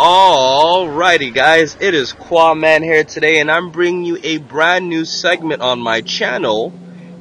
Alrighty guys, it is Qaaman here today, and I'm bringing you a brand new segment on my channel,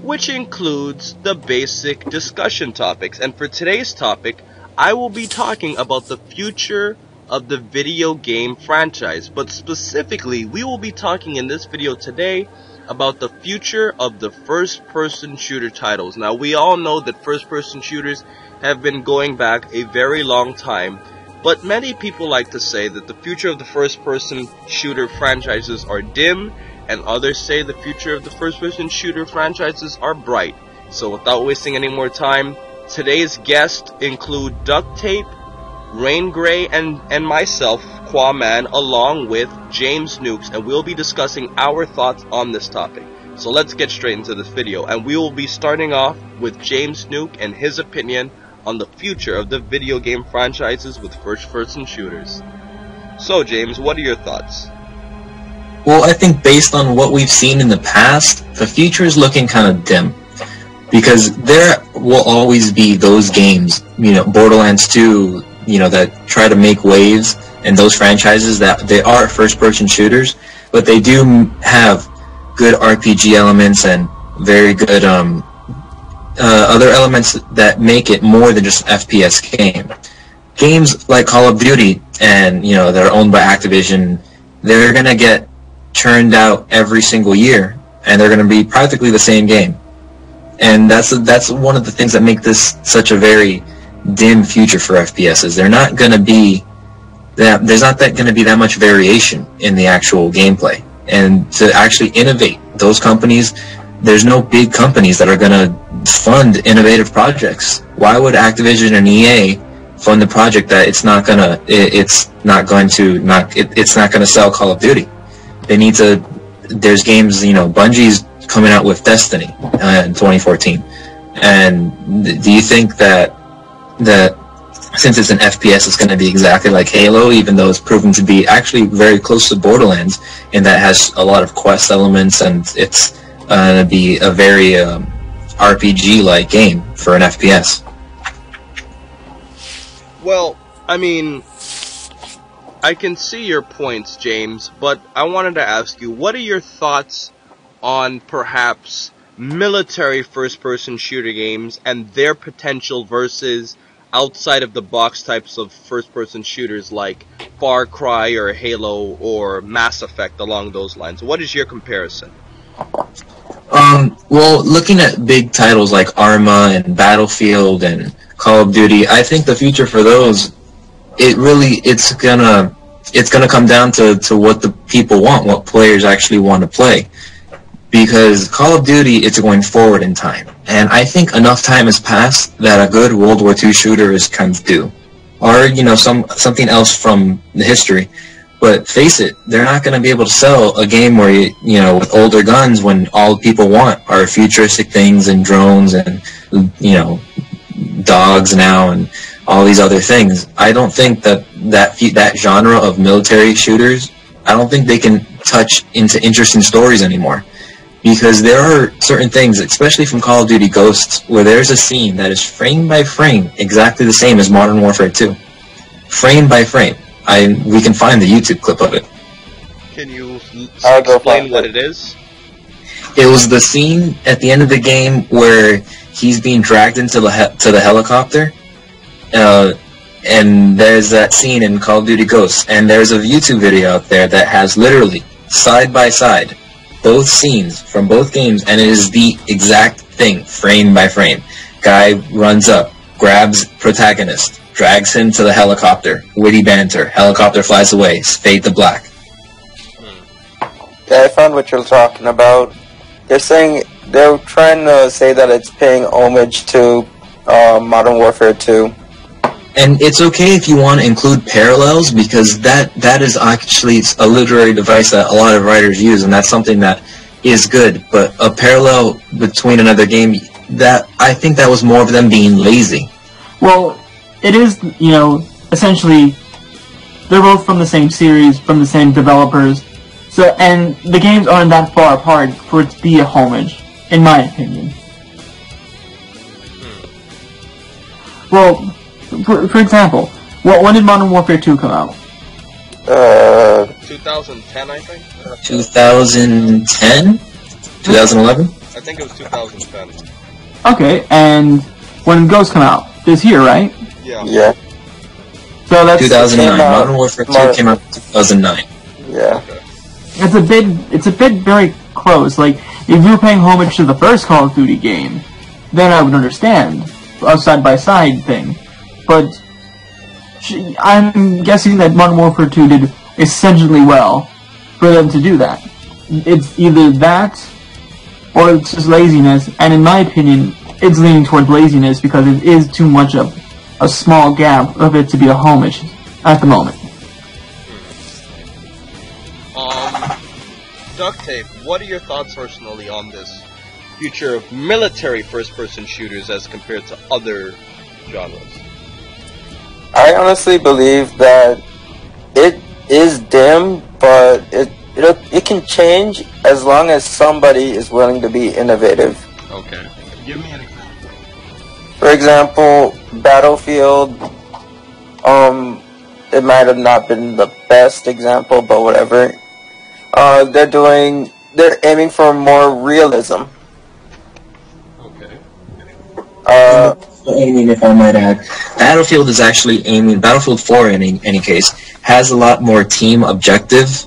which includes the basic discussion topics. And for today's topic, I will be talking about the future of the video game franchise. But specifically, we will be talking in this video today about the future of the first-person shooter titles. Now, we all know that first-person shooters have been going back a very long time, but many people like to say that the future of the first-person shooter franchises are dim, and others say the future of the first-person shooter franchises are bright. So without wasting any more time, today's guests include Ductape, Raine Grey, and myself, Qaaman, along with James Nukes, and we'll be discussing our thoughts on this topic. So let's get straight into this video, and we will be starting off with James Nuke and his opinion on the future of the video game franchises with first-person shooters. So, James, what are your thoughts? Well, I think based on what we've seen in the past, the future is looking kind of dim. Because there will always be those games, Borderlands 2, that try to make waves, and those franchises that they are first-person shooters, but they do have good RPG elements and very good, other elements that make it more than just an FPS game. Games like Call of Duty, and that are owned by Activision, they're gonna get churned out every single year, and they're gonna be practically the same game. And that's one of the things that make this such a very dim future for FPSs. They're not gonna be that. There's not gonna be that much variation in the actual gameplay, and to actually innovate, those companies. There's no big companies that are going to fund innovative projects. Why would Activision and EA fund a project that it's not going to sell Call of Duty? They need to. There's games, Bungie's coming out with Destiny in 2014, and do you think that since it's an FPS, it's going to be exactly like Halo, even though it's proven to be actually very close to Borderlands, and that has a lot of quest elements, and it's to be a very RPG-like game for an FPS. Well, I mean, I can see your points, James, but I wanted to ask you, what are your thoughts on perhaps military first-person shooter games and their potential versus outside-of-the-box types of first-person shooters like Far Cry or Halo or Mass Effect along those lines? What is your comparison? Well, looking at big titles like Arma and Battlefield and Call of Duty, I think the future for those, it's gonna come down to what the people want, what players actually want to play. Because Call of Duty, it's going forward in time, and I think enough time has passed that a good World War II shooter is kind of due, or something else from the history. But face it, they're not going to be able to sell a game where with older guns when all people want are futuristic things and drones and dogs now and all these other things. I don't think that genre of military shooters, I don't think they can touch into interesting stories anymore, because there are certain things, especially from Call of Duty Ghosts, where there's a scene that is frame by frame exactly the same as Modern Warfare 2, frame by frame. We can find the YouTube clip of it. Can you explain what it is? It was the scene at the end of the game where he's being dragged into to the helicopter, and there's that scene in Call of Duty Ghosts, and there's a YouTube video out there that has literally side by side both scenes from both games, and it is the exact thing, frame by frame. Guy runs up, grabs protagonist, drags him to the helicopter, witty banter, helicopter flies away, fade to black. Yeah, I found what you're talking about. They're trying to say that it's paying homage to Modern Warfare 2. And it's okay if you want to include parallels, because that is actually a literary device that a lot of writers use, and that's something that is good. But a parallel between another game, I think that was more of them being lazy. Well, it is, essentially, they're both from the same series, from the same developers, and the games aren't that far apart for it to be a homage, in my opinion. Well, for example, when did Modern Warfare 2 come out? 2010, I think. 2010, 2011. I think it was 2010. Okay, and when Ghost come out? This year, right? Yeah. Yeah. So that's 2009. Came out- Modern Warfare 2 came out in 2009. Yeah. Okay. it's a bit very close. Like, if you're paying homage to the first Call of Duty game, then I would understand a side-by-side thing. But I'm guessing that Modern Warfare 2 did essentially well for them to do that. It's either that, or it's just laziness, and in my opinion, it's leaning towards laziness because it is too much of a small gap of it to be a homage at the moment. Ductape, what are your thoughts personally on this future of military first-person shooters as compared to other genres? I honestly believe that it is dim, but it can change as long as somebody is willing to be innovative. Okay. Give me an example. For example, Battlefield, it might have not been the best example, but whatever. They're aiming for more realism. Okay. Aiming, if I might add, Battlefield is actually aiming. Battlefield 4, in any case, has a lot more team objective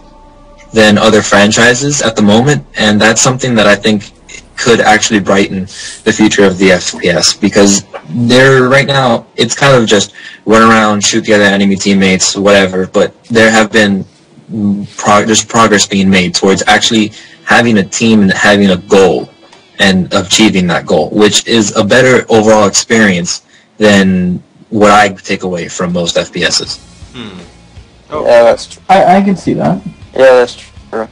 than other franchises at the moment, and that's something that I think could actually brighten the future of the FPS, because they're right now it's kind of just run around, shoot the other enemy teammates, whatever. But there have been there's progress being made towards actually having a team and having a goal and achieving that goal, which is a better overall experience than what I take away from most FPSs. Oh. Yeah, that's true. I can see that. Yeah, that's true.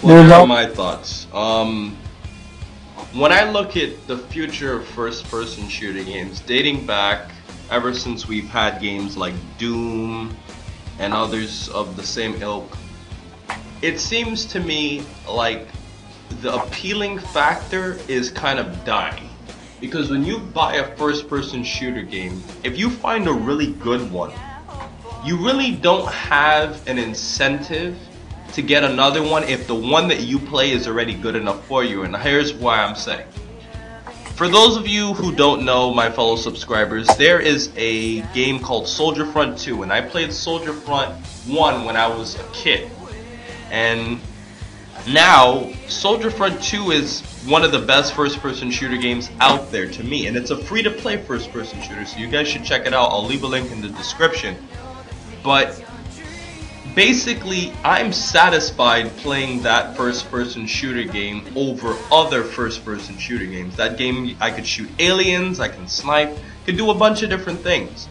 Well, here are my thoughts. When I look at the future of first-person shooting games, dating back ever since we've had games like Doom and others of the same ilk, it seems to me like the appealing factor is kind of dying. Because when you buy a first-person shooter game, if you find a really good one, you really don't have an incentive to get another one if the one that you play is already good enough for you. And here's why I'm saying. For those of you who don't know, my fellow subscribers, there is a game called Soldier Front 2, and I played Soldier Front 1 when I was a kid. And now, Soldier Front 2 is one of the best first-person shooter games out there to me, and it's a free-to-play first-person shooter, so you guys should check it out. I'll leave a link in the description. But basically, I'm satisfied playing that first-person shooter game over other first-person shooter games. That game, I could shoot aliens, I can snipe, could do a bunch of different things.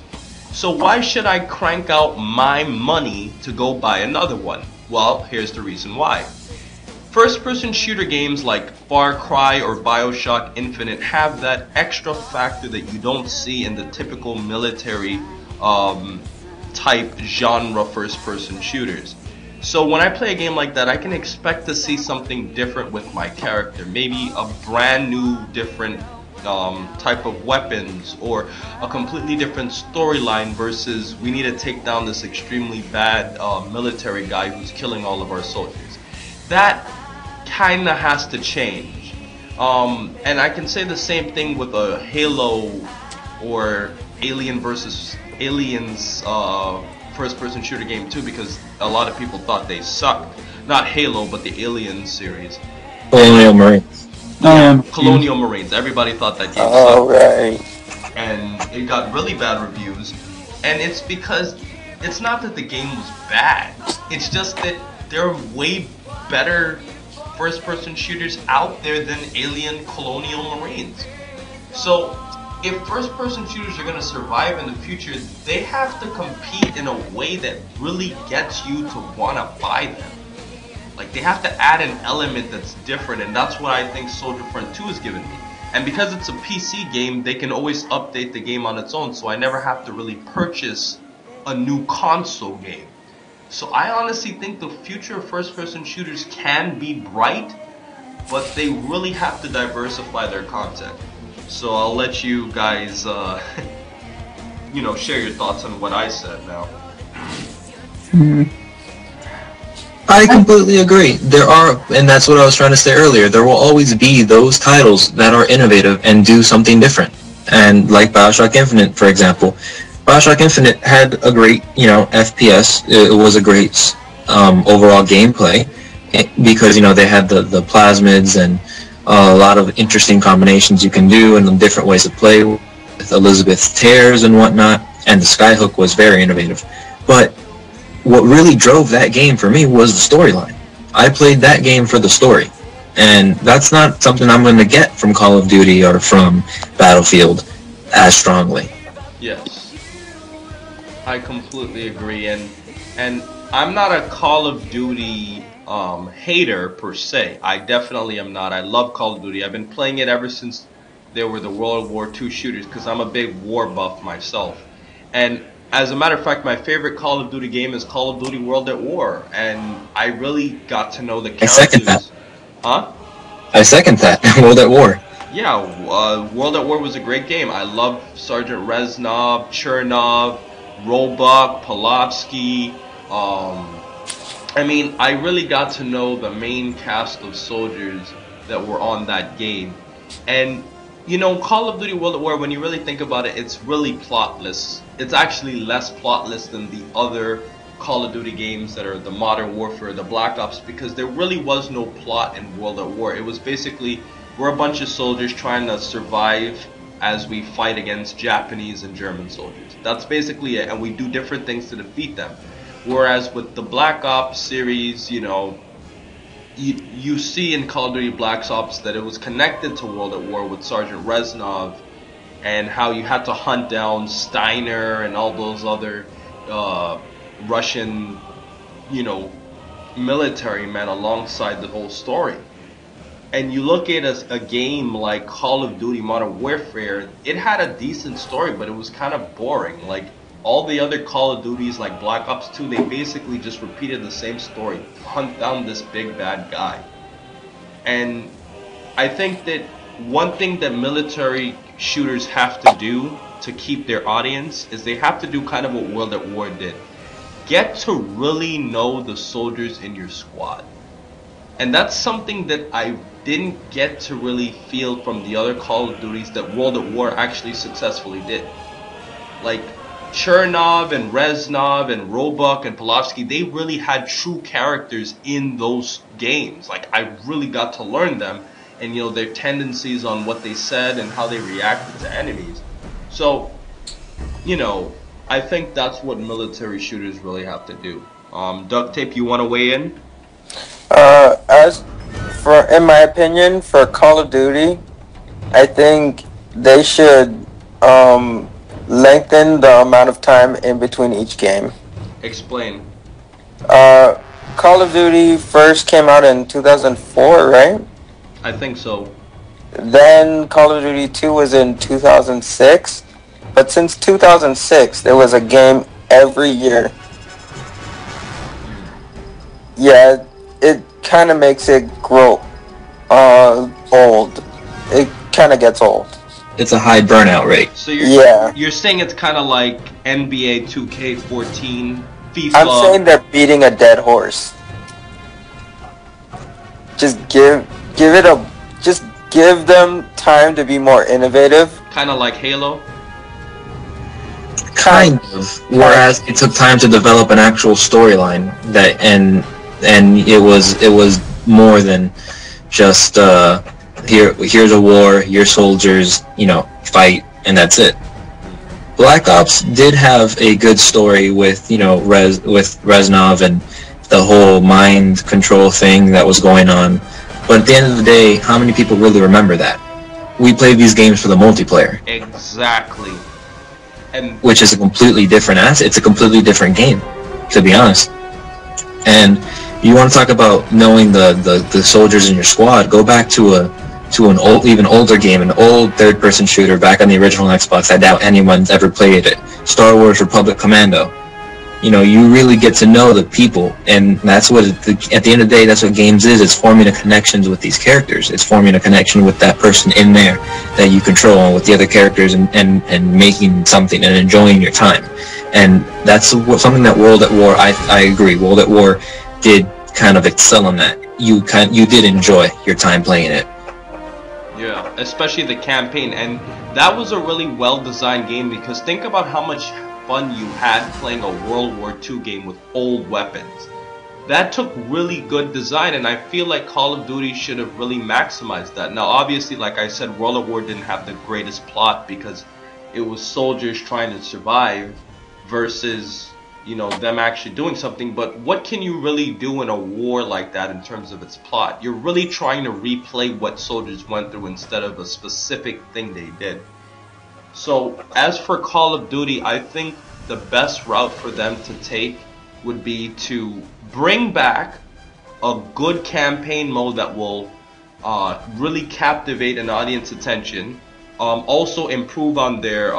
So why should I crank out my money to go buy another one? Well, here's the reason why. First-person shooter games like Far Cry or BioShock Infinite have that extra factor that you don't see in the typical military type genre first-person shooters. So when I play a game like that, I can expect to see something different with my character. Maybe a brand new, different type of weapons, or a completely different storyline versus we need to take down this extremely bad military guy who's killing all of our soldiers. That kinda has to change. And I can say the same thing with a Halo or Alien versus Aliens first-person shooter game too, because a lot of people thought they sucked. Not Halo, but the Alien series. Colonial Marines. Colonial Marines. Everybody thought that game Oh, sucked. right. And it got really bad reviews. And it's because it's not that the game was bad. It's just that there are way better first-person shooters out there than Alien Colonial Marines. So if first-person shooters are going to survive in the future, they have to compete in a way that really gets you to want to buy them. Like, they have to add an element that's different, and that's what I think Soldier Front 2 is giving me. And because it's a PC game, they can always update the game on its own, so I never have to really purchase a new console game. So I honestly think the future of first-person shooters can be bright, but they really have to diversify their content. So I'll let you guys, share your thoughts on what I said now. I completely agree. There are, and that's what I was trying to say earlier, there will always be those titles that are innovative and do something different. And like Bioshock Infinite, for example. Bioshock Infinite had a great, FPS. It was a great overall gameplay because, they had the plasmids and a lot of interesting combinations you can do and different ways to play with Elizabeth's tears and whatnot. And the Skyhook was very innovative. But what really drove that game for me was the storyline. I played that game for the story. And that's not something I'm going to get from Call of Duty or from Battlefield as strongly. Yes. I completely agree. And I'm not a Call of Duty hater per se. I definitely am not. I love Call of Duty. I've been playing it ever since there were the World War II shooters because I'm a big war buff myself. And as a matter of fact, my favorite Call of Duty game is Call of Duty World at War, and I really got to know the characters. I second that. Huh? I second that. World at War. Yeah, World at War was a great game. I love Sergeant Reznov, Chernov, Roebuck, Polovsky. I mean, I really got to know the main cast of soldiers that were on that game. And Call of Duty World at War, when you really think about it, it's really plotless. It's actually less plotless than the other Call of Duty games that are the Modern Warfare, the Black Ops, because there really was no plot in World at War. It was basically, we're a bunch of soldiers trying to survive as we fight against Japanese and German soldiers. That's basically it, and we do different things to defeat them. Whereas with the Black Ops series, you see in Call of Duty Black Ops that it was connected to World at War with Sergeant Reznov and how you had to hunt down Steiner and all those other Russian, military men alongside the whole story. And you look at a game like Call of Duty Modern Warfare, it had a decent story, but it was kind of boring. Like, all the other Call of Duties like Black Ops 2, they basically just repeated the same story. Hunt down this big bad guy. And I think that one thing that military shooters have to do to keep their audience is they have to do kind of what World at War did. Get to really know the soldiers in your squad. And that's something that I didn't get to really feel from the other Call of Duties that World at War actually successfully did. Like, Chernov and Reznov and Roebuck and Polovsky, they really had true characters in those games. Like, I really got to learn them and, their tendencies on what they said and how they reacted to enemies. So, I think that's what military shooters really have to do. Ductape, you want to weigh in? In my opinion, for Call of Duty, I think they should, lengthen the amount of time in between each game. Explain. Call of Duty first came out in 2004, right? I think so. Then Call of Duty 2 was in 2006. But since 2006, there was a game every year. Yeah, it kind of makes it grow old. It kind of gets old. It's a high burnout rate. So you're saying it's kind of like NBA 2K14, FIFA. I'm saying they're beating a dead horse. Just give them time to be more innovative. Kind of like Halo. Kind of. Whereas it took time to develop an actual storyline and it was more than just here's a war, your soldiers, fight, and that's it. Black Ops did have a good story with, with Reznov and the whole mind control thing that was going on. But at the end of the day, how many people really remember that? We play these games for the multiplayer. Exactly. Which is a completely different asset. It's a completely different game, to be honest. And you want to talk about knowing the soldiers in your squad, go back to an even older game, an old third-person shooter back on the original Xbox. I doubt anyone's ever played it. Star Wars Republic Commando. you really get to know the people, and that's what, at the end of the day, that's what games is. It's forming a connections with these characters. It's forming a connection with that person in there that you control, and with the other characters, and making something and enjoying your time. And that's something that World at War, I agree, World at War did kind of excel in that. You did enjoy your time playing it. Yeah, especially the campaign, and that was a really well-designed game, because think about how much fun you had playing a World War II game with old weapons. That took really good design, and I feel like Call of Duty should have really maximized that. Now obviously, like I said, World at War didn't have the greatest plot, because it was soldiers trying to survive versus, them actually doing something. But what can you really do in a war like that in terms of its plot? You're really trying to replay what soldiers went through instead of a specific thing they did. So as for Call of Duty, I think the best route for them to take would be to bring back a good campaign mode that will really captivate an audience attention. Also improve on their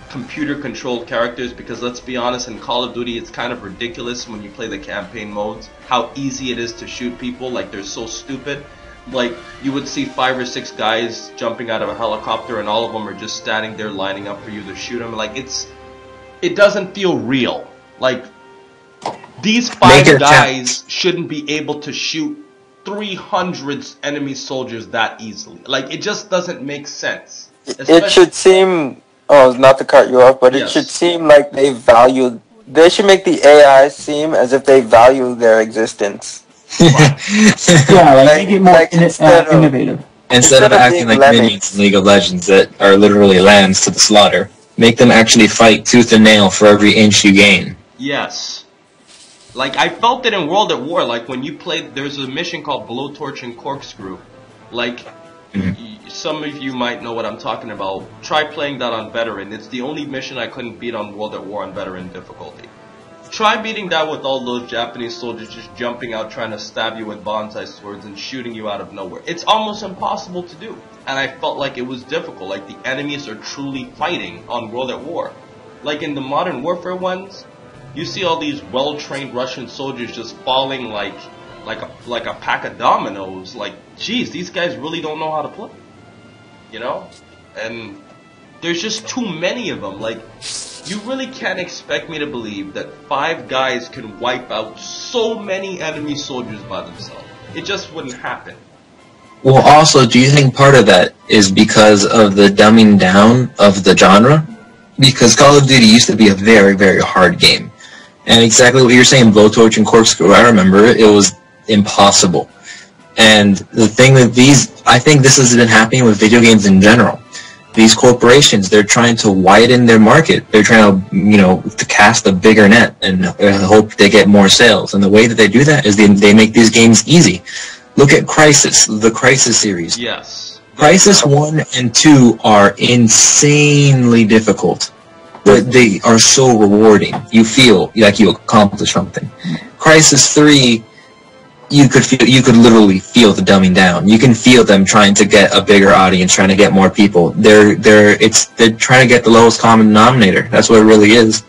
computer controlled characters, because let's be honest, in Call of Duty it's kind of ridiculous when you play the campaign modes how easy it is to shoot people. Like, they're so stupid. Like, you would see 5 or 6 guys jumping out of a helicopter, and all of them are just standing there lining up for you to shoot them. Like, it doesn't feel real. Like, these 5 guys shouldn't be able to shoot 300 enemy soldiers that easily. Like, it just doesn't make sense. It should seem, not to cut you off, but it should seem like they should make the AI seem as if they value their existence. Make it more innovative. Instead of acting like minions in League of Legends that are literally lambs to the slaughter, make them actually fight tooth and nail for every inch you gain. Yes. Like, I felt it in World at War. Like, when you played, there's a mission called Blowtorch and Corkscrew. Like, some of you might know what I'm talking about. Try playing that on Veteran. It's the only mission I couldn't beat on World at War on Veteran difficulty. Try beating that with all those Japanese soldiers just jumping out trying to stab you with bonsai swords and shooting you out of nowhere. It's almost impossible to do. And I felt like it was difficult. Like, the enemies are truly fighting on World at War. Like, in the Modern Warfare ones, you see all these well-trained Russian soldiers just falling like a pack of dominoes. Like, geez, these guys really don't know how to play. And there's just too many of them. Like, you really can't expect me to believe that 5 guys can wipe out so many enemy soldiers by themselves. It just wouldn't happen. Well, also, do you think part of that is because of the dumbing down of the genre? Because Call of Duty used to be a very, very hard game. And exactly what you're saying, Blowtorch and Corkscrew, I remember it was impossible. And the thing with I think this has been happening with video games in general. These corporations, they're trying to widen their market. They're trying to, to cast a bigger net and hope they get more sales. And the way that they do that is they make these games easy. Look at Crysis, the Crysis series. Yes. Crysis 1 and 2 are insanely difficult, but they are so rewarding. You feel like you accomplished something. Crysis 3, you could literally feel the dumbing down. You can feel them trying to get a bigger audience, trying to get more people. They're trying to get the lowest common denominator. That's what it really is.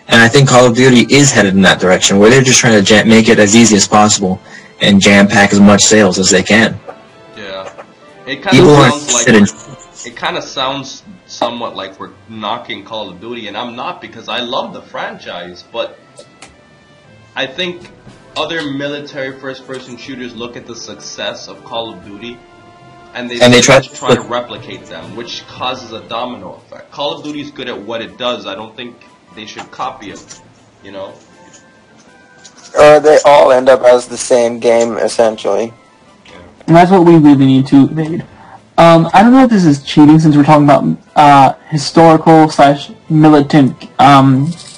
And I think Call of Duty is headed in that direction, where they're just trying to make it as easy as possible and jam pack as much sales as they can. Yeah, it kind of sounds somewhat like we're knocking Call of Duty, and I'm not, because I love the franchise, but I think other military first-person shooters look at the success of Call of Duty, and they try to replicate them, which causes a domino effect. Call of Duty is good at what it does. I don't think they should copy it, Or they all end up as the same game, essentially. And that's what we really need to evade. I don't know if this is cheating, since we're talking about historical/militant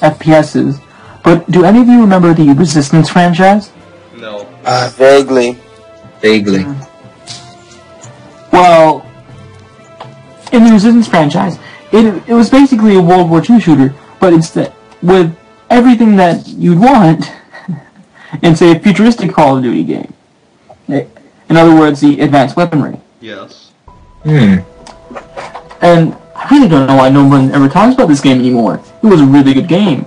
FPSs, but do any of you remember the Resistance franchise? No. Vaguely. Well, in the Resistance franchise, it was basically a World War II shooter, but instead, with everything that you'd want in, say, a futuristic Call of Duty game. In other words, the advanced weaponry. Yes. And I really don't know why no one ever talks about this game anymore. It was a really good game.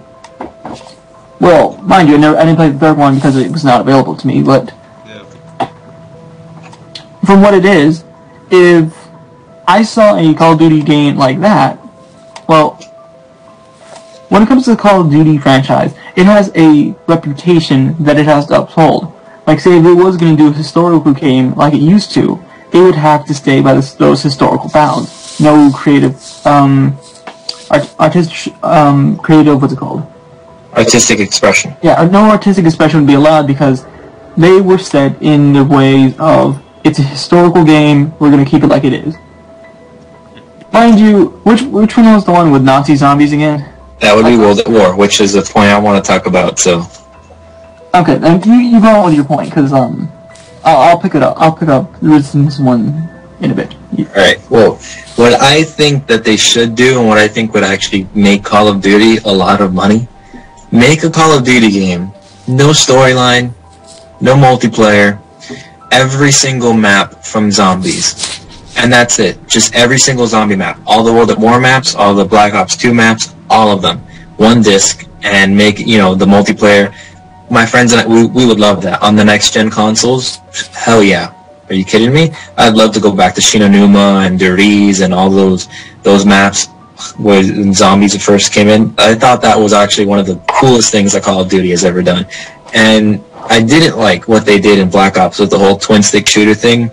Well, mind you, I didn't play the third one because it was not available to me, but Yeah. from what it is, if I saw a Call of Duty game like that, well, when it comes to the Call of Duty franchise, it has a reputation that it has to uphold. Like, say, if it was going to do a historical game like it used to, it would have to stay by those historical bounds. No creative, creative, what's it called? Artistic expression. Yeah, no artistic expression would be allowed because they were set in the ways of, it's a historical game, we're going to keep it like it is. Mind you, which one was the one with Nazi zombies again? That would be World at War, which is the point I want to talk about, so... Okay, then you go on with your point, because, I'll pick it up. I'll pick up Resistance 1 in a bit. Alright, well, what I think that they should do, and what I think would actually make Call of Duty a lot of money, make a Call of Duty game, no storyline, no multiplayer, every single map from zombies. And that's it. Just every single zombie map. All the World at War maps, all the Black Ops 2 maps, all of them. One disc, and make, the multiplayer. My friends and I, we would love that. On the next-gen consoles, hell yeah. Are you kidding me? I'd love to go back to Shinonuma and Duriz and all those maps where zombies first came in. I thought that was actually one of the coolest things that Call of Duty has ever done. And I didn't like what they did in Black Ops with the whole twin-stick shooter thing.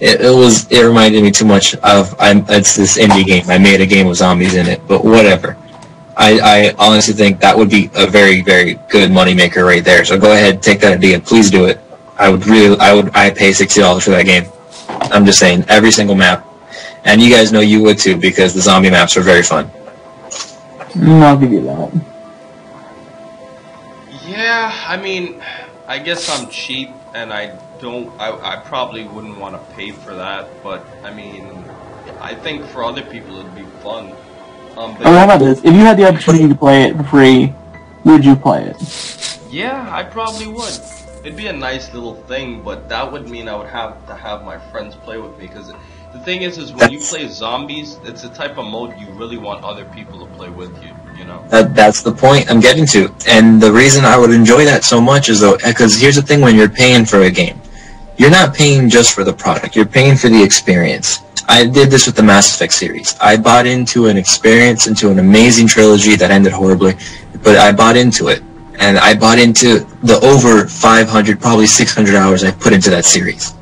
It reminded me too much of, it's this indie game. I made a game with zombies in it, but whatever. I honestly think that would be a very, very good moneymaker right there. So go ahead, take that idea. Please do it. I'd pay $60 for that game. I'm just saying, every single map. And you guys know you would too, because the zombie maps are very fun. I'll give you that. Yeah, I mean, I guess I'm cheap, and I probably wouldn't want to pay for that, but, I mean, I think for other people it'd be fun. But how about this? If you had the opportunity to play it for free, would you play it? Yeah, I probably would. It'd be a nice little thing, but that would mean I would have to have my friends play with me, because the thing is when you play zombies, it's the type of mode you really want other people to play with you, That's the point I'm getting to. And the reason I would enjoy that so much is because here's the thing, when you're paying for a game, you're not paying just for the product, you're paying for the experience. I did this with the Mass Effect series. I bought into an experience, into an amazing trilogy that ended horribly, but I bought into it. And I bought into the over 500, probably 600 hours I put into that series.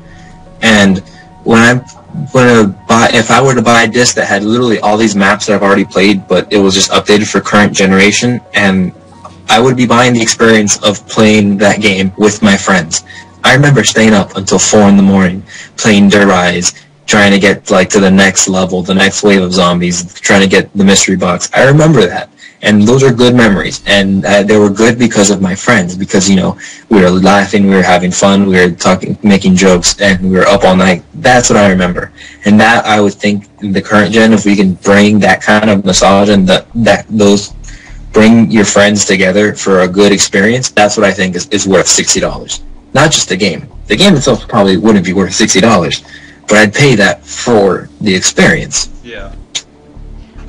And if I were to buy a disc that had literally all these maps that I've already played, but it was just updated for current generation, and I would be buying the experience of playing that game with my friends. I remember staying up until 4 in the morning, playing Duriz, trying to get to the next level, the next wave of zombies, trying to get the mystery box. I remember that. And those are good memories. And they were good because of my friends, because, we were laughing, we were having fun, we were talking, making jokes, and we were up all night. That's what I remember. And that, I would think, in the current gen, if we can bring that kind of nostalgia and bring your friends together for a good experience, that's what I think is worth $60. Not just the game. The game itself probably wouldn't be worth $60, but I'd pay that for the experience. Yeah.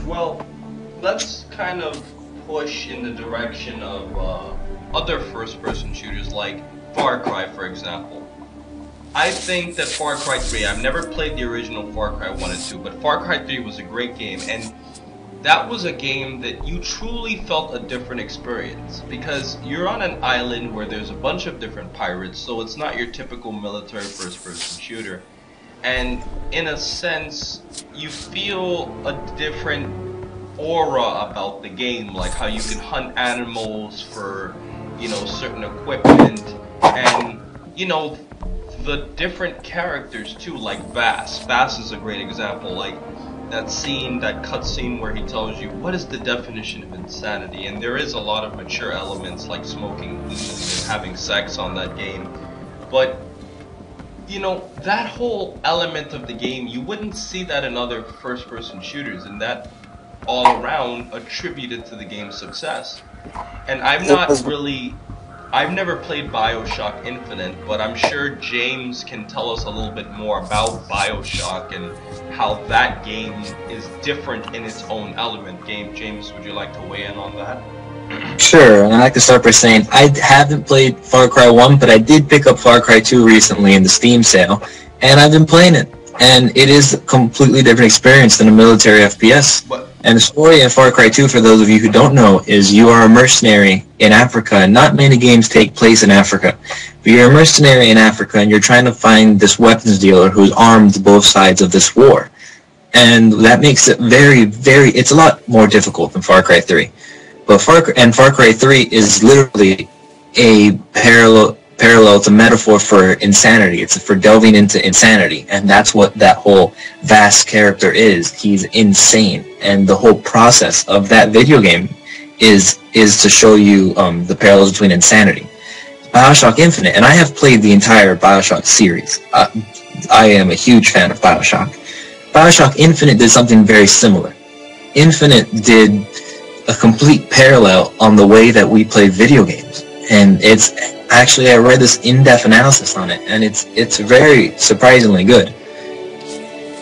Well, let's kind of push in the direction of other first-person shooters like Far Cry, for example. I think that Far Cry 3, I've never played the original Far Cry 1 and 2, but Far Cry 3 was a great game, and that was a game that you truly felt a different experience, because you're on an island where there's a bunch of different pirates, so it's not your typical military first-person shooter. And in a sense, you feel a different aura about the game, like how you can hunt animals for, certain equipment, and, the different characters too, like Vass. Vass is a great example, like that cutscene where he tells you what is the definition of insanity, and there is a lot of mature elements like smoking weed and having sex on that game, but that whole element of the game, you wouldn't see that in other first-person shooters, and that all around attributed to the game's success. And I've never played BioShock Infinite, but I'm sure James can tell us a little bit more about BioShock and how that game is different in its own element. James, would you like to weigh in on that? Sure, and I'd like to start by saying I haven't played Far Cry 1, but I did pick up Far Cry 2 recently in the Steam sale, and I've been playing it. And it is a completely different experience than a military FPS. But And the story in Far Cry 2, for those of you who don't know, is you are a mercenary in Africa, and not many games take place in Africa. But you're a mercenary in Africa, and you're trying to find this weapons dealer who's armed both sides of this war. And that makes it it's a lot more difficult than Far Cry 3. But Far Cry 3 is literally a parallel to metaphor for insanity. It's for delving into insanity, and that's what that whole vast character is. He's insane, and the whole process of that video game is to show you the parallels between insanity. BioShock Infinite, and I have played the entire BioShock series. I am a huge fan of BioShock. BioShock Infinite did something very similar. Infinite did a complete parallel on the way that we play video games, and it's actually, I read this in-depth analysis on it, and it's very surprisingly good.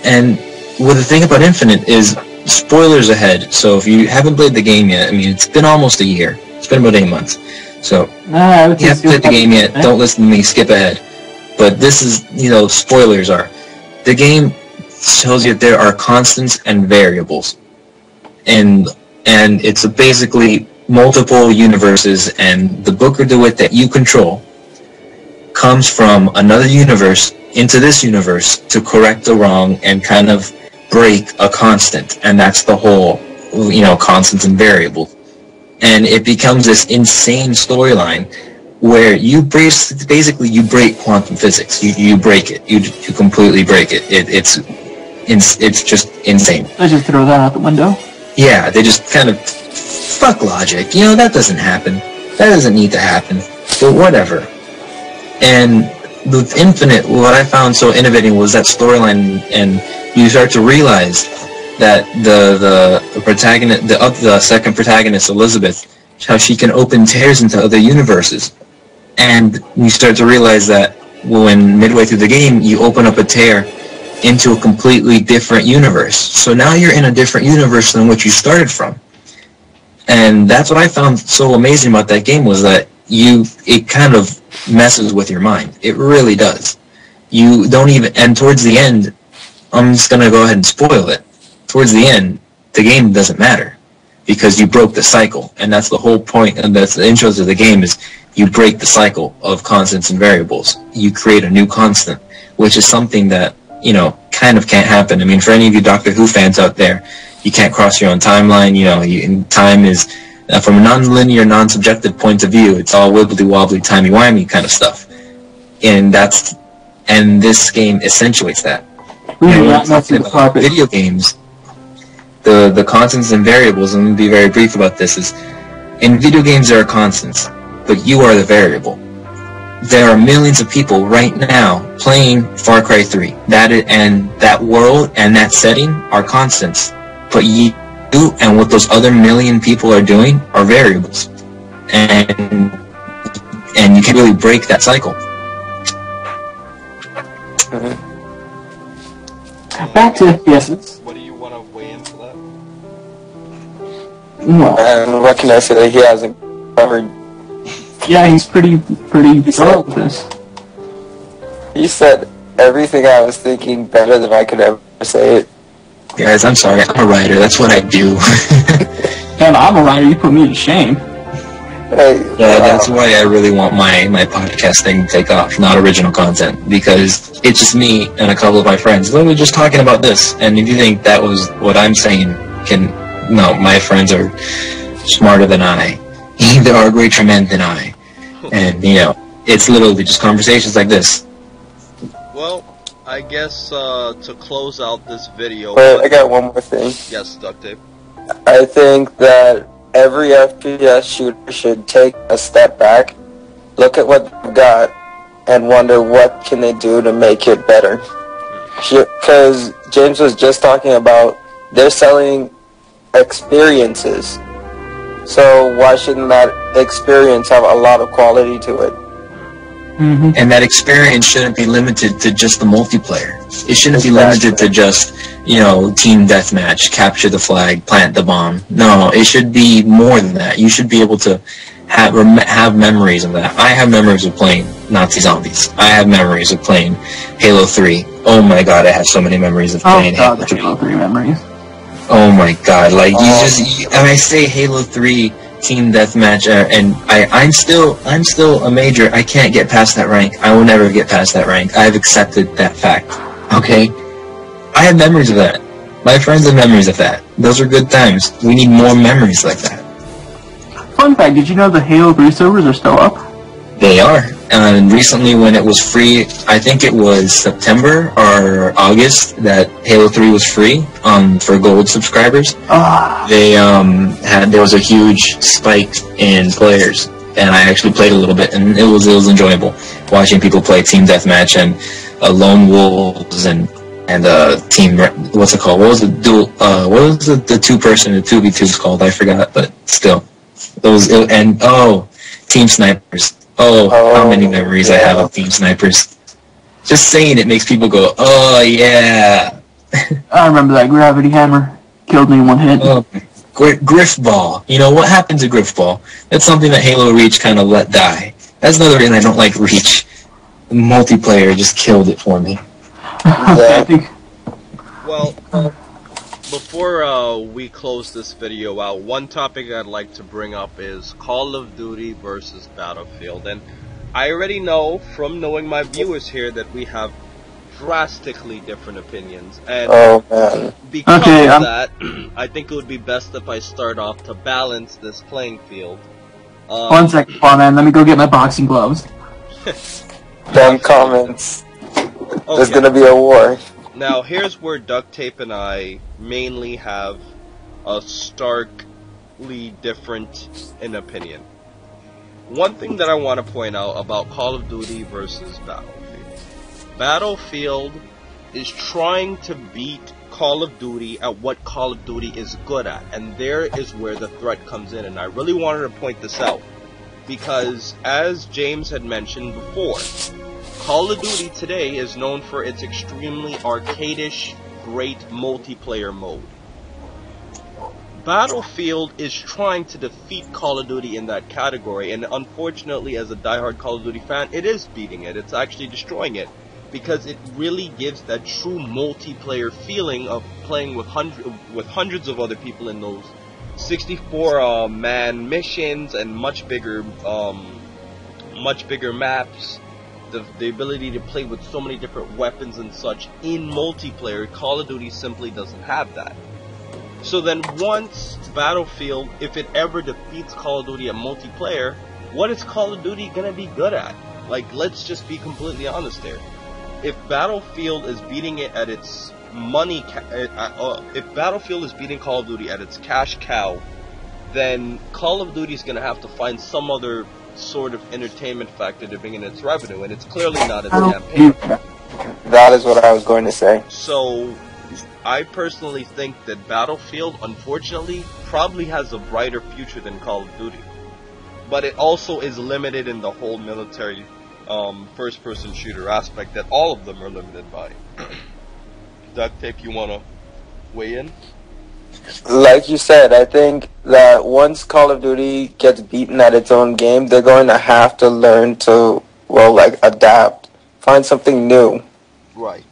And well, the thing about Infinite is, spoilers ahead, so if you haven't played the game yet, I mean, it's been almost a year. It's been about 8 months. So, if you haven't played the game yet, don't listen to me, skip ahead. But this is, spoilers are. The game tells you that there are constants and variables. And it's basically multiple universes, and the Booker DeWitt that you control comes from another universe into this universe to correct the wrong and kind of break a constant, and that's the whole, constants and variables. And it becomes this insane storyline where you basically break quantum physics. You break it. You completely break it. It's just insane. I just throw that out the window. Yeah, they just kind of fuck logic. That doesn't happen. That doesn't need to happen. But whatever. And with Infinite, what I found so innovating was that storyline, and you start to realize that the protagonist, the second protagonist, Elizabeth, how she can open tears into other universes. And you start to realize that when midway through the game, you open up a tear into a completely different universe. So now you're in a different universe than what you started from. And that's what I found so amazing about that game, was that it kind of messes with your mind. It really does. You don't even, and towards the end, I'm just going to go ahead and spoil it. Towards the end, the game doesn't matter, because you broke the cycle. And that's the whole point, and that's the intro to the game, is you break the cycle of constants and variables. You create a new constant, which is something that, kind of can't happen. I mean, for any of you Doctor Who fans out there, you can't cross your own timeline. Time is, from a non-linear, non-subjective point of view, it's all wibbly-wobbly, timey-wimey kind of stuff. And this game accentuates that. Video games, the constants and variables, and I'm going to be very brief about this, is in video games there are constants, but you are the variable. There are millions of people right now playing Far Cry 3. That world and that setting are constants. But you and what those other million people are doing are variables. And you can't really break that cycle. Back to FPSs. what do you want to weigh in for that? Well, And what can I say that he hasn't covered? yeah, he's pretty thorough with this. He said everything I was thinking better than I could ever say it. Guys, I'm sorry, I'm a writer. That's what I do. Damn, I'm a writer. You put me to shame. Hey, That's why I really want my podcast thing to take off, not original content, because it's just me and a couple of my friends literally just talking about this. And if you think that was what I'm saying, no, my friends are smarter than I. There are greater men than I. And, it's literally just conversations like this. Well, I guess to close out this video... but I got one more thing. Yes, Ductape. I think that every FPS shooter should take a step back, look at what they've got, and wonder what can they do to make it better. Because James was just talking about they're selling experiences. So why shouldn't that experience have a lot of quality to it? And that experience shouldn't be limited to just the multiplayer. It shouldn't be limited to just, team deathmatch, capture the flag, plant the bomb. No, it should be more than that. You should be able to have memories of that. I have memories of playing Nazi Zombies. I have memories of playing Halo 3. Oh my god, I have so many memories of playing Halo 3. Halo 3 memories. Oh my god, like, and I say Halo 3 team deathmatch, and I'm still a major. I can't get past that rank. I will never get past that rank. I've accepted that fact. Okay? I have memories of that. My friends have memories of that. Those are good times. We need more memories like that. Fun fact, did you know the Halo 3 servers are still up? They are. And recently when it was free, I think it was September or August that Halo 3 was free for gold subscribers. There was a huge spike in players, and I actually played a little bit, and it was enjoyable watching people play team deathmatch and lone wolves and team, what's it called? What was the dual? What was the 2-person, the 2v2s called? I forgot, but still, team snipers. How many memories I have of team snipers. Just saying it makes people go, oh yeah. I remember that gravity hammer. Killed me in one hit. Griff ball. What happened to Griff ball? That's something that Halo Reach kind of let die. That's another reason I don't like Reach. The multiplayer just killed it for me. Well, before we close this video out, one topic I'd like to bring up is Call of Duty versus Battlefield. And I already know from knowing my viewers here that we have drastically different opinions. And because of that, I think it would be best if I start off to balance this playing field. 1 second, Qaaman. Let me go get my boxing gloves. Dumb comments. There's gonna be a war. Now, here's where Ductape and I mainly have a starkly different in opinion. One thing that I want to point out about Call of Duty versus Battlefield. Battlefield is trying to beat Call of Duty at what Call of Duty is good at, and there is where the threat comes in, and I really wanted to point this out, because as James had mentioned before, Call of Duty today is known for its extremely arcadish, great multiplayer mode. Battlefield is trying to defeat Call of Duty in that category, and unfortunately, as a diehard Call of Duty fan, it is beating it. It's actually destroying it, because it really gives that true multiplayer feeling of playing with hundreds of other people in those 64-man missions and much bigger maps. The ability to play with so many different weapons and such in multiplayer. Call of Duty simply doesn't have that. So then once Battlefield, if it ever defeats Call of Duty at multiplayer, what is Call of Duty gonna be good at? Like, let's just be completely honest there. If Battlefield is beating it at its if Battlefield is beating Call of Duty at its cash cow, then Call of Duty is gonna have to find some other sort of entertainment factor to bring in its revenue, and it's clearly not its campaign. That is what I was going to say. So, I personally think that Battlefield, unfortunately, probably has a brighter future than Call of Duty. But it also is limited in the whole military first-person shooter aspect that all of them are limited by. Ductape, you wanna weigh in? Like you said, I think that once Call of Duty gets beaten at its own game, they're going to have to learn to, adapt. Find something new. Right.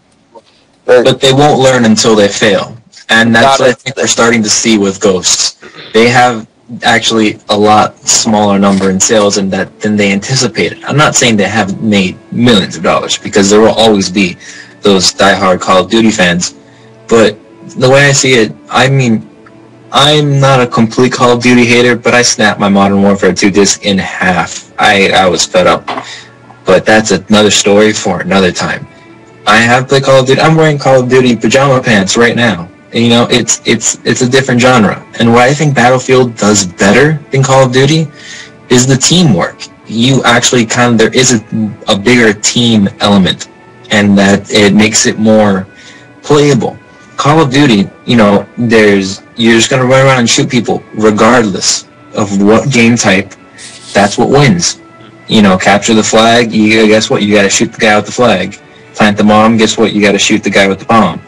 But they won't learn until they fail. And that's what I think we're starting to see with Ghosts. They have actually a lot smaller number in sales than they anticipated. I'm not saying they haven't made millions of dollars, because there will always be those diehard Call of Duty fans. But the way I see it, I mean, I'm not a complete Call of Duty hater, but I snapped my Modern Warfare 2 disc in half. I was fed up. But that's another story for another time. I have played Call of Duty. I'm wearing Call of Duty pajama pants right now. And, it's a different genre. And what I think Battlefield does better than Call of Duty is the teamwork. You actually there is a bigger team element, and that it makes it more playable. Call of Duty, you're just going to run around and shoot people regardless of what game type. That's what wins. capture the flag. Guess what? You got to shoot the guy with the flag. Plant the bomb. Guess what? You got to shoot the guy with the bomb.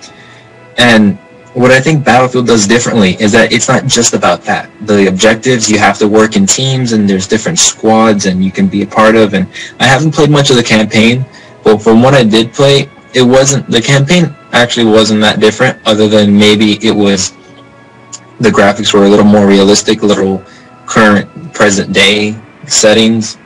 And what I think Battlefield does differently is that it's not just about that. The objectives, you have to work in teams, and there's different squads, and you can be a part of. And I haven't played much of the campaign, but from what I did play, the campaign actually wasn't that different, other than maybe it was the graphics were a little more realistic, a little current, present day settings.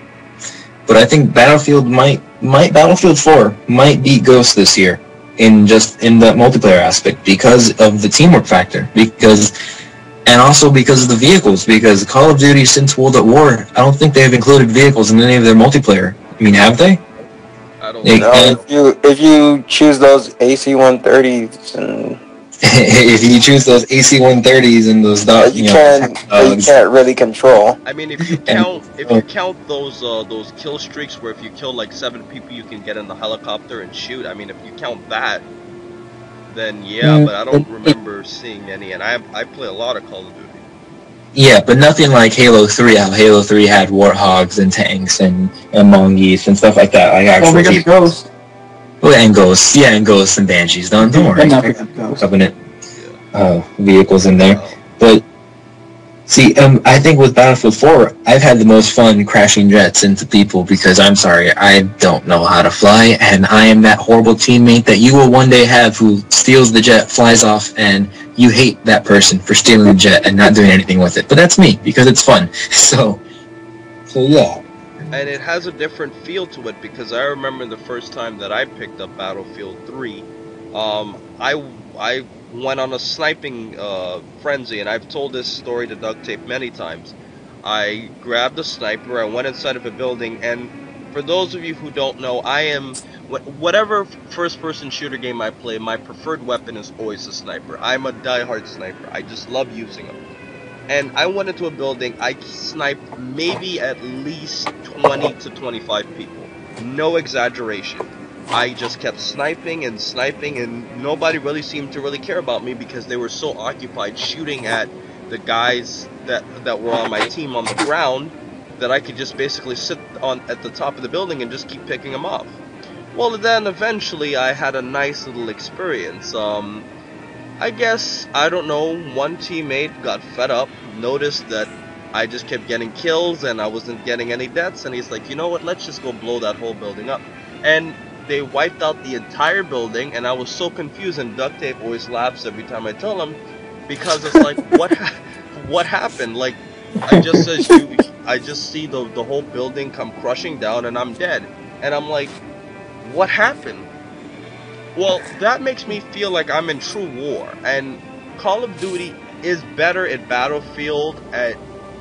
But I think Battlefield Battlefield 4 might beat Ghost this year in that multiplayer aspect because of the teamwork factor, and also because of the vehicles, because Call of Duty since World at War, I don't think they've included vehicles in any of their multiplayer. I mean, have they? I don't know. If you choose those AC-130s and if you choose those AC-130s and those you can't really control. I mean, if you count those kill streaks where if you kill like 7 people, you can get in the helicopter and shoot. I mean, if you count that, then yeah, but I don't remember seeing any. And I play a lot of Call of Duty. Yeah, but nothing like Halo 3. How Halo 3 had warthogs and tanks and mongoose and stuff like that. Like actual we got Ghost. Oh, and Ghosts. Yeah, and Ghosts and Banshees. Don't worry. Covenant vehicles in there. But, see, I think with Battlefield 4, I've had the most fun crashing jets into people because, I'm sorry, I don't know how to fly, and I am that horrible teammate that you will one day have who steals the jet, flies off, and you hate that person for stealing the jet and not doing anything with it. But that's me, because it's fun. So yeah. And it has a different feel to it, because I remember the first time that I picked up Battlefield 3, I went on a sniping frenzy, and I've told this story to Ductape many times. I grabbed a sniper, I went inside of a building, and for those of you who don't know, whatever first-person shooter game I play, my preferred weapon is always a sniper. I'm a die-hard sniper. I just love using them. And I went into a building, I sniped maybe at least 20 to 25 people. No exaggeration. I just kept sniping, and nobody really seemed to really care about me because they were so occupied shooting at the guys that were on my team on the ground that I could just basically sit at the top of the building and just keep picking them off. Well, then eventually I had a nice little experience. I guess, I don't know, one teammate got fed up, noticed that I just kept getting kills and I wasn't getting any deaths, and he's like, you know what, let's just go blow that whole building up. And they wiped out the entire building, and I was so confused, and Ductape always laughs every time I tell him, because it's like, what happened? Like, I just see the whole building come crushing down and I'm dead. And I'm like, what happened? Well, that makes me feel like I'm in true war, and Call of Duty is better at Battlefield at,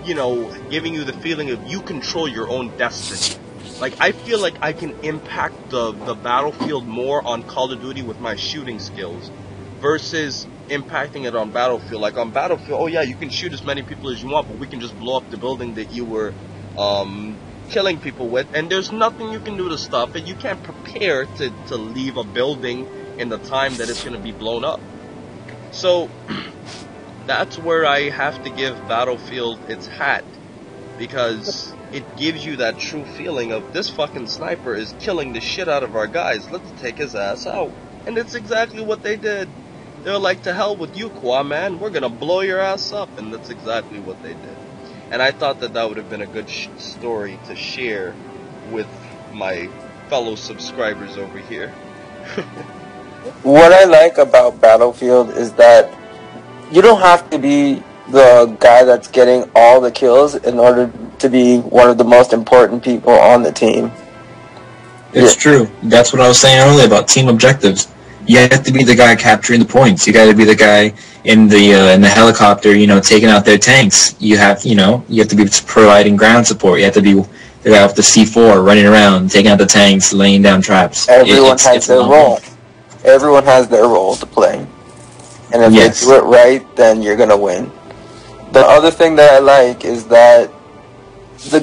giving you the feeling of you control your own destiny. Like, I feel like I can impact the battlefield more on Call of Duty with my shooting skills versus impacting it on Battlefield. Like, on Battlefield, oh yeah, you can shoot as many people as you want, but we can just blow up the building that you were killing people with, and there's nothing you can do to stop it. You can't prepare to leave a building in the time that it's going to be blown up. So that's where I have to give Battlefield its hat, because it gives you that true feeling of this fucking sniper is killing the shit out of our guys, let's take his ass out. And it's exactly what they did. They're like, to hell with you, Qaaman, we're gonna blow your ass up, and that's exactly what they did. And I thought that would have been a good story to share with my fellow subscribers over here. What I like about Battlefield is that you don't have to be the guy that's getting all the kills in order to be one of the most important people on the team. It's true. That's what I was saying earlier about team objectives. You have to be the guy capturing the points. You got to be the guy in the helicopter, taking out their tanks. You have to be providing ground support. You have to be the guy with the C4 running around, taking out the tanks, laying down traps. Everyone has their role. Everyone has their role to play. And if you do it right, then you're gonna win. The other thing that I like is that the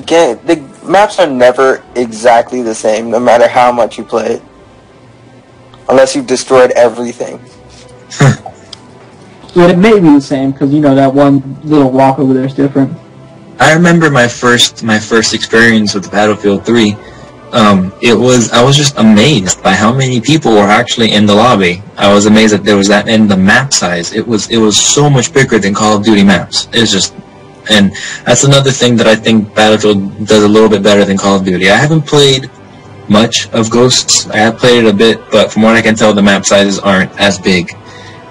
maps are never exactly the same, no matter how much you play it. Unless you've destroyed everything. But it may be the same, because that one little walk over there is different. I remember my first experience with Battlefield 3. I was just amazed by how many people were actually in the lobby. I was amazed that there was that, and the map size. It was so much bigger than Call of Duty maps. It's just, and that's another thing that I think Battlefield does a little bit better than Call of Duty. I haven't played much of Ghosts. I have played it a bit, but from what I can tell, the map sizes aren't as big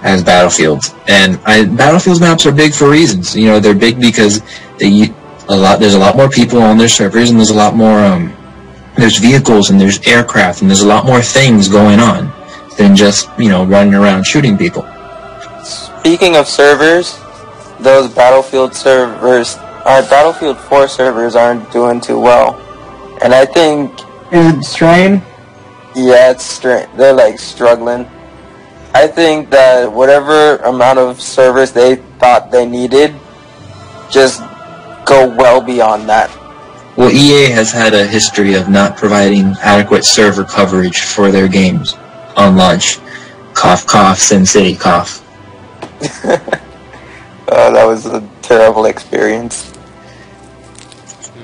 as Battlefield's. And Battlefield's maps are big for reasons. You know, they're big because there's a lot more people on their servers, and there's a lot more there's vehicles and there's aircraft and there's a lot more things going on than just, you know, running around shooting people. Speaking of servers, those Battlefield 4 servers aren't doing too well. And I think... Is it strain? Yeah, it's strain. They're like struggling. I think that whatever amount of servers they thought they needed, just go well beyond that. Well, EA has had a history of not providing adequate server coverage for their games on launch. Cough, cough, Sin City, cough. That was a terrible experience.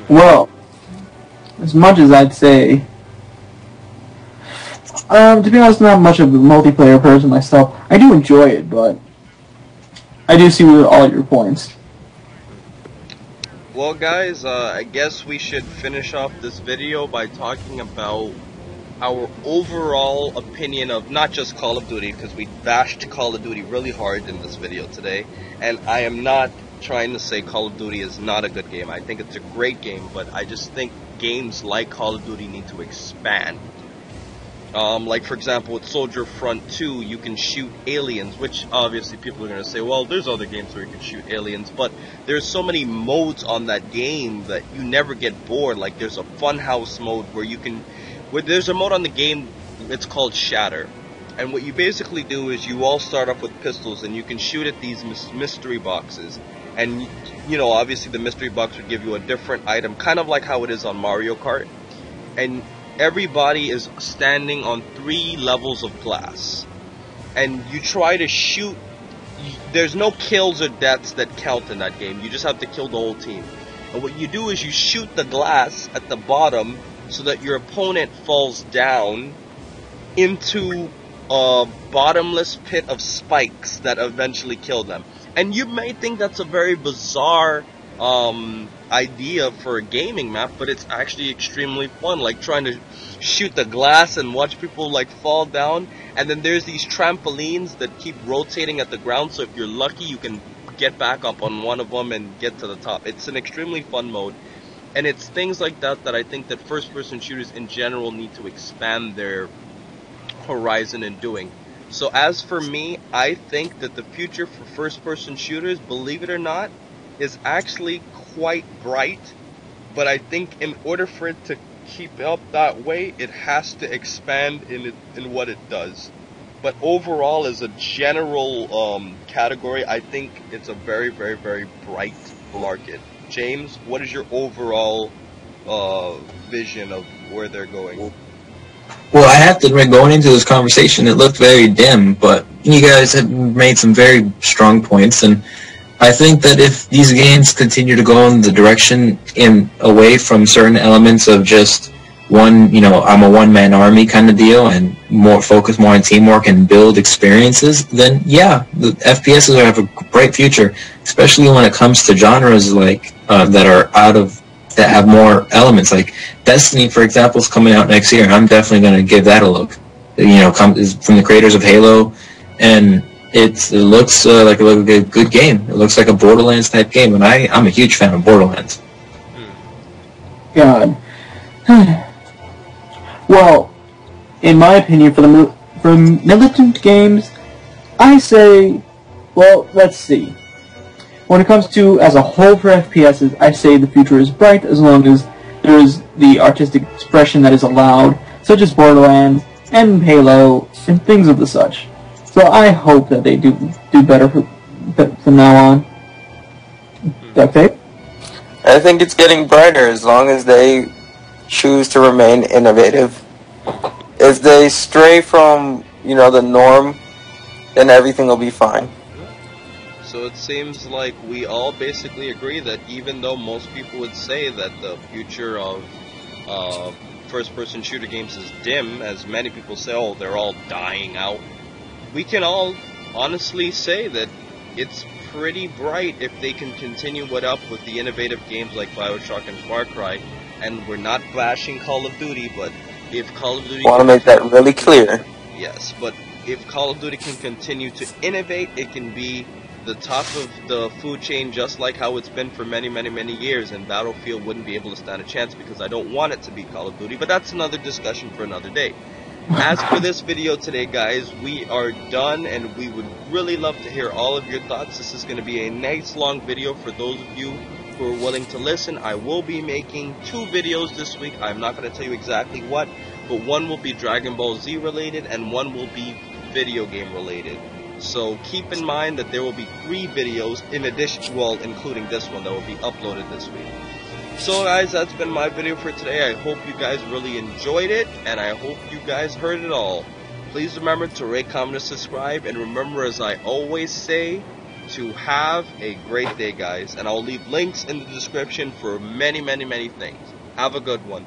Well, as much as I'd say, to be honest, not much of a multiplayer person myself. I do enjoy it, but I do see all your points. Well, guys, I guess we should finish off this video by talking about our overall opinion of not just Call of Duty, because we bashed Call of Duty really hard in this video today, and I am not trying to say Call of Duty is not a good game. I think it's a great game, but I just think games like Call of Duty need to expand. Like, for example, with Soldier Front 2, you can shoot aliens, which obviously people are going to say, well, there's other games where you can shoot aliens, but there's so many modes on that game that you never get bored. Like, there's a funhouse mode where you can, there's a mode on the game, it's called Shatter, and what you basically do is you all start off with pistols, and you can shoot at these mystery boxes, and, you know, obviously the mystery box would give you a different item, kind of like how it is on Mario Kart, and everybody is standing on 3 levels of glass, and you try to shoot. There's no kills or deaths that count in that game. You just have to kill the whole team. And what you do is you shoot the glass at the bottom so that your opponent falls down into a bottomless pit of spikes that eventually kill them. And you may think that's a very bizarre idea for a gaming map, but it's actually extremely fun, like trying to shoot the glass and watch people like fall down. And then there's these trampolines that keep rotating at the ground, so if you're lucky you can get back up on one of them and get to the top. It's an extremely fun mode, and it's things like that that I think that first-person shooters in general need to expand their horizon in doing. So as for me, I think that the future for first-person shooters, believe it or not, is actually quite bright, but I think in order for it to keep up that way, it has to expand in what it does. But overall, as a general category, I think it's a very, very, very bright market. James, what is your overall vision of where they're going? Well, I have to admit, going into this conversation, it looked very dim, but you guys have made some very strong points, and I think that if these games continue to go in the direction away from certain elements of just one, you know, I'm a one-man army kind of deal, and focus more on teamwork and build experiences, then yeah, the FPSs will have a bright future, especially when it comes to genres like that have more elements. Like Destiny, for example, is coming out next year. I'm definitely going to give that a look. You know, is from the creators of Halo, and it looks like a good game. It looks like a Borderlands type game, and I'm a huge fan of Borderlands. God. Well, in my opinion, for militant games, I say, well, let's see. When it comes to, as a whole for FPSs, I say the future is bright as long as there is the artistic expression that is allowed, such as Borderlands and Halo and things of the such. So I hope that they do better from now on. Ductape? I think it's getting brighter as long as they choose to remain innovative. If they stray from, you know, the norm, then everything will be fine. So it seems like we all basically agree that even though most people would say that the future of first-person shooter games is dim, as many people say, oh, they're all dying out, we can all honestly say that it's pretty bright if they can continue up with the innovative games like BioShock and Far Cry. And we're not bashing Call of Duty, but if Call of Duty... I want to make that really clear. Yes, but if Call of Duty can continue to innovate, it can be the top of the food chain just like how it's been for many, many, many years, and Battlefield wouldn't be able to stand a chance because I don't want it to be Call of Duty, but that's another discussion for another day. As for this video today, guys, we are done, and we would really love to hear all of your thoughts. This is going to be a nice long video for those of you who are willing to listen. I will be making 2 videos this week. I'm not going to tell you exactly what, but one will be Dragon Ball Z related and one will be video game related. So keep in mind that there will be 3 videos in addition, well, including this one that will be uploaded this week. So guys, that's been my video for today. I hope you guys really enjoyed it, and I hope you guys heard it all. Please remember to rate, comment, and subscribe, and remember, as I always say, to have a great day, guys. And I'll leave links in the description for many, many, many things. Have a good one.